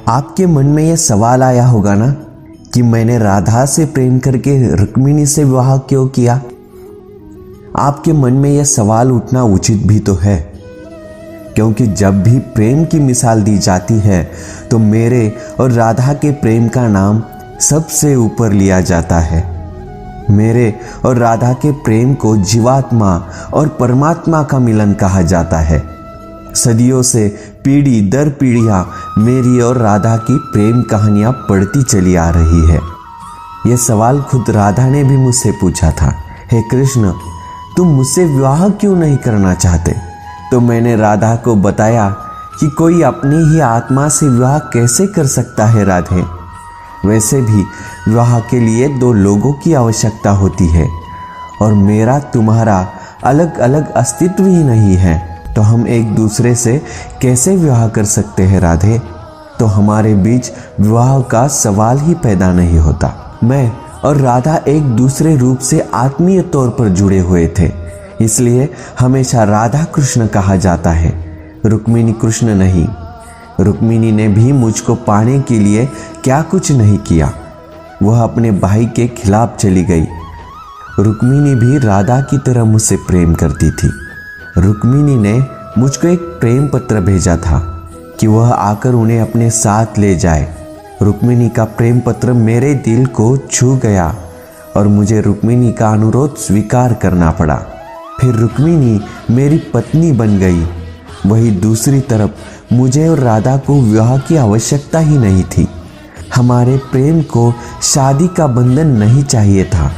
आपके मन में यह सवाल आया होगा ना कि मैंने राधा से प्रेम करके रुक्मिणी से विवाह क्यों किया। आपके मन में यह सवाल उठना उचित भी तो है, क्योंकि जब भी प्रेम की मिसाल दी जाती है तो मेरे और राधा के प्रेम का नाम सबसे ऊपर लिया जाता है। मेरे और राधा के प्रेम को जीवात्मा और परमात्मा का मिलन कहा जाता है। सदियों से पीढ़ी दर पीढ़ियां मेरी और राधा की प्रेम कहानियां पढ़ती चली आ रही है। यह सवाल खुद राधा ने भी मुझसे पूछा था, हे कृष्ण, तुम मुझसे विवाह क्यों नहीं करना चाहते? तो मैंने राधा को बताया कि कोई अपनी ही आत्मा से विवाह कैसे कर सकता है राधे। वैसे भी विवाह के लिए दो लोगों की आवश्यकता होती है और मेरा तुम्हारा अलग अलग अस्तित्व ही नहीं है, तो हम एक दूसरे से कैसे विवाह कर सकते हैं राधे? तो हमारे बीच विवाह का सवाल ही पैदा नहीं होता। मैं और राधा एक दूसरे रूप से आत्मीय तौर पर जुड़े हुए थे, इसलिए हमेशा राधा कृष्ण कहा जाता है, रुक्मिणी कृष्ण नहीं। रुक्मिणी ने भी मुझको पाने के लिए क्या कुछ नहीं किया, वह अपने भाई के खिलाफ चली गई। रुक्मिणी भी राधा की तरह मुझसे प्रेम करती थी। रुक्मिणी ने मुझको एक प्रेम पत्र भेजा था कि वह आकर उन्हें अपने साथ ले जाए। रुक्मिणी का प्रेम पत्र मेरे दिल को छू गया और मुझे रुक्मिणी का अनुरोध स्वीकार करना पड़ा। फिर रुक्मिणी मेरी पत्नी बन गई। वही दूसरी तरफ मुझे और राधा को विवाह की आवश्यकता ही नहीं थी। हमारे प्रेम को शादी का बंधन नहीं चाहिए था।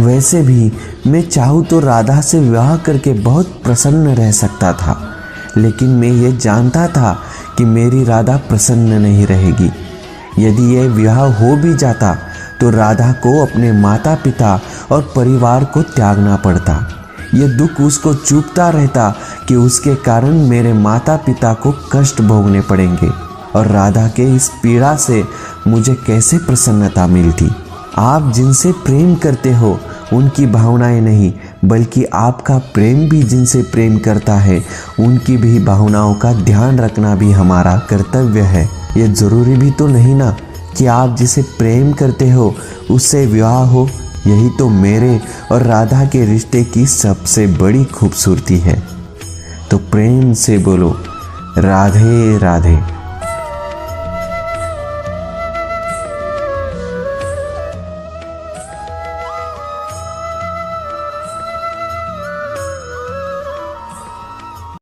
वैसे भी मैं चाहूँ तो राधा से विवाह करके बहुत प्रसन्न रह सकता था, लेकिन मैं ये जानता था कि मेरी राधा प्रसन्न नहीं रहेगी। यदि यह विवाह हो भी जाता तो राधा को अपने माता पिता और परिवार को त्यागना पड़ता। यह दुख उसको चुभता रहता कि उसके कारण मेरे माता पिता को कष्ट भोगने पड़ेंगे और राधा के इस पीड़ा से मुझे कैसे प्रसन्नता मिलती। आप जिनसे प्रेम करते हो उनकी भावनाएं नहीं, बल्कि आपका प्रेम भी जिनसे प्रेम करता है उनकी भी भावनाओं का ध्यान रखना भी हमारा कर्तव्य है। ये ज़रूरी भी तो नहीं ना कि आप जिसे प्रेम करते हो उससे विवाह हो। यही तो मेरे और राधा के रिश्ते की सबसे बड़ी खूबसूरती है। तो प्रेम से बोलो, राधे राधे।